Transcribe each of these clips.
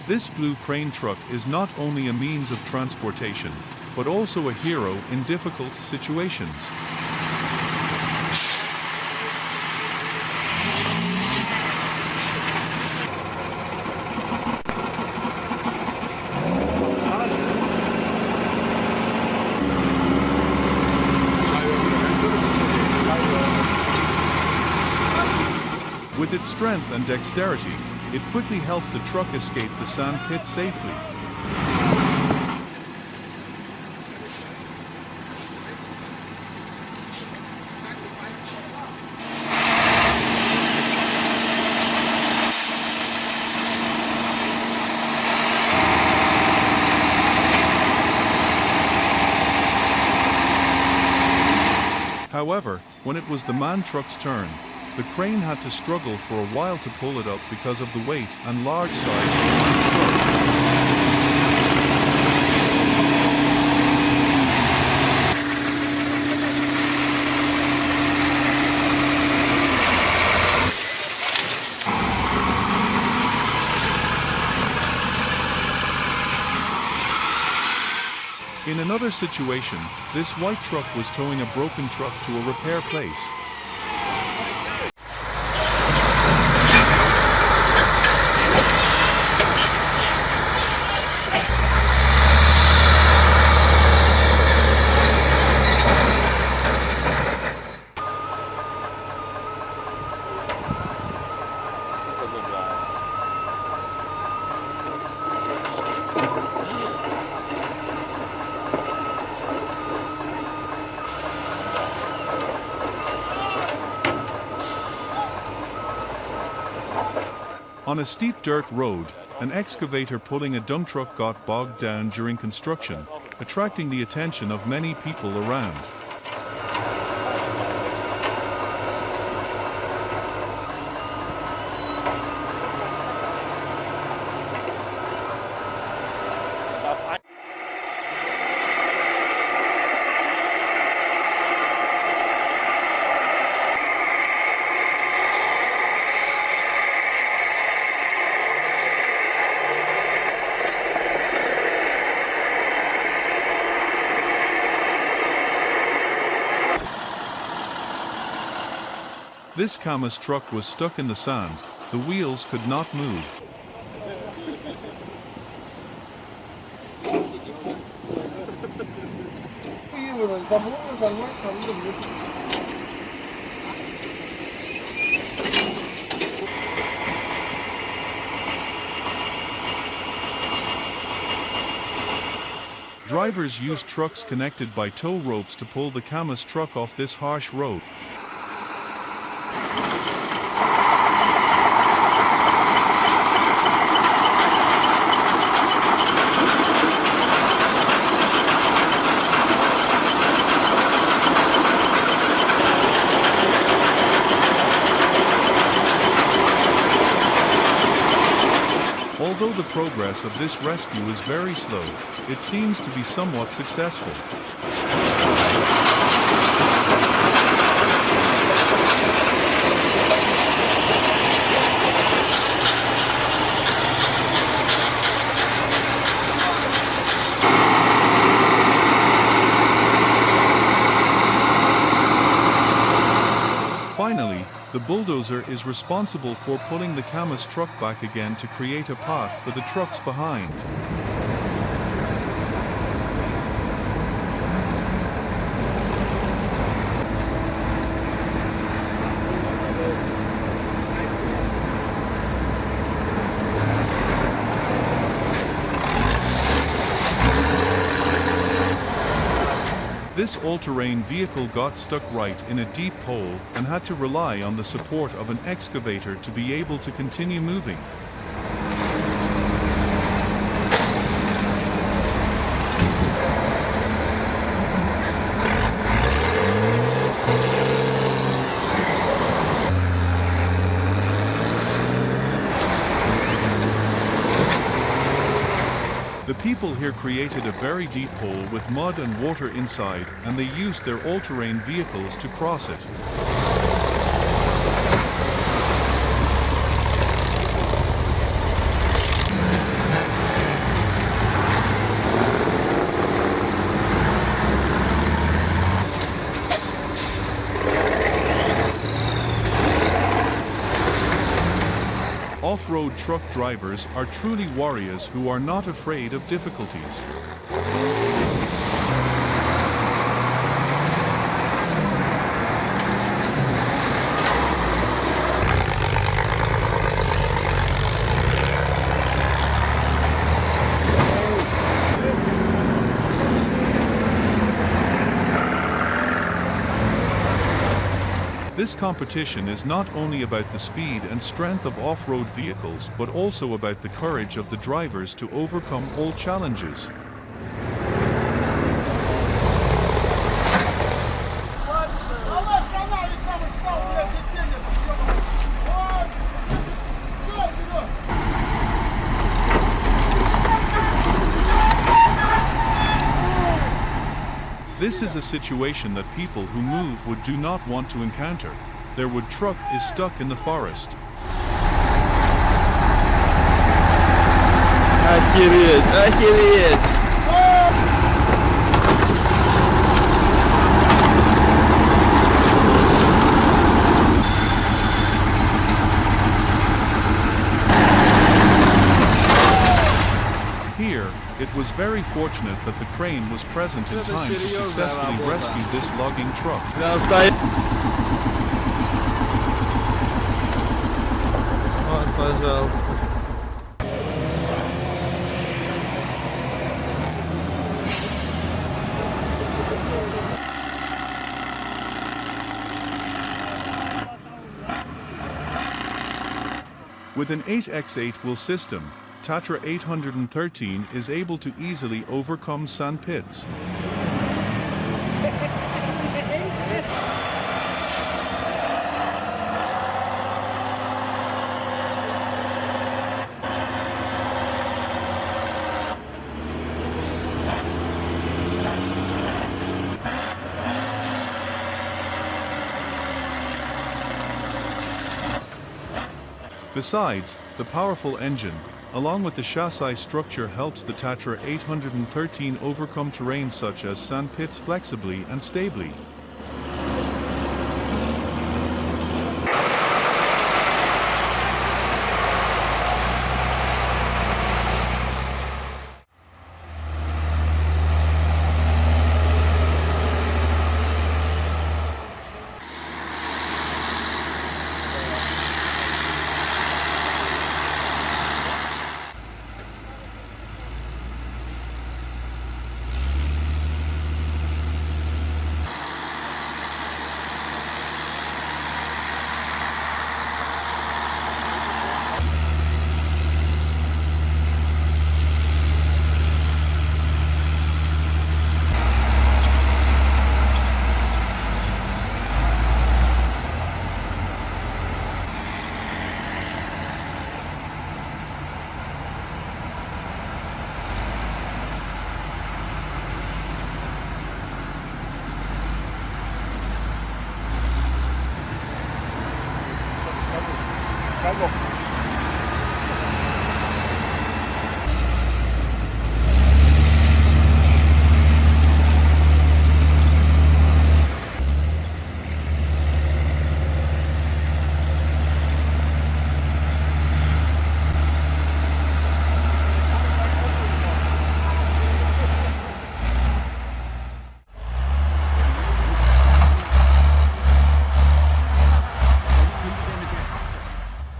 This blue crane truck is not only a means of transportation, but also a hero in difficult situations. With its strength and dexterity, it quickly helped the truck escape the sand pit safely. However, when it was the MAN truck's turn, the crane had to struggle for a while to pull it up because of the weight and large size of the MAN truck. In another situation, this white truck was towing a broken truck to a repair place. On a steep dirt road, an excavator pulling a dump truck got bogged down during construction, attracting the attention of many people around. This KAMAZ truck was stuck in the sand. The wheels could not move. Drivers used trucks connected by tow ropes to pull the KAMAZ truck off this harsh road. Although the progress of this rescue is very slow, it seems to be somewhat successful. Finally, the bulldozer is responsible for pulling the KAMAZ truck back again to create a path for the trucks behind. This all-terrain vehicle got stuck right in a deep hole and had to rely on the support of an excavator to be able to continue moving. The people here created a very deep hole with mud and water inside, and they used their all-terrain vehicles to cross it. off-road truck drivers are truly warriors who are not afraid of difficulties. This competition is not only about the speed and strength of off-road vehicles, but also about the courage of the drivers to overcome all challenges. This is a situation that people who move wood do not want to encounter. Their wood truck is stuck in the forest. Охереть! Here, it was very fortunate that the crane was present in time to successfully rescue this logging truck. Вот, пожалуйста. With an 8x8 wheel system, TATRA 813 is able to easily overcome sand pits. Besides, the powerful engine, along with the chassis structure, helps the TATRA 813 overcome terrain such as sand pits flexibly and stably.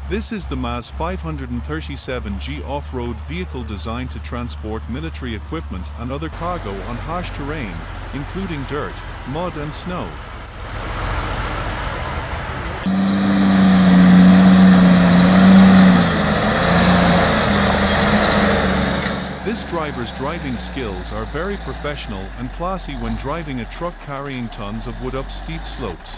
This is the MAZ 537G off-road vehicle designed to transport military equipment and other cargo on harsh terrain, including dirt, mud and snow. This driver's driving skills are very professional and classy when driving a truck carrying tons of wood up steep slopes.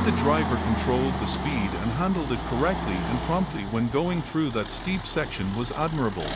The driver controlled the speed and handled it correctly and promptly when going through that steep section was admirable.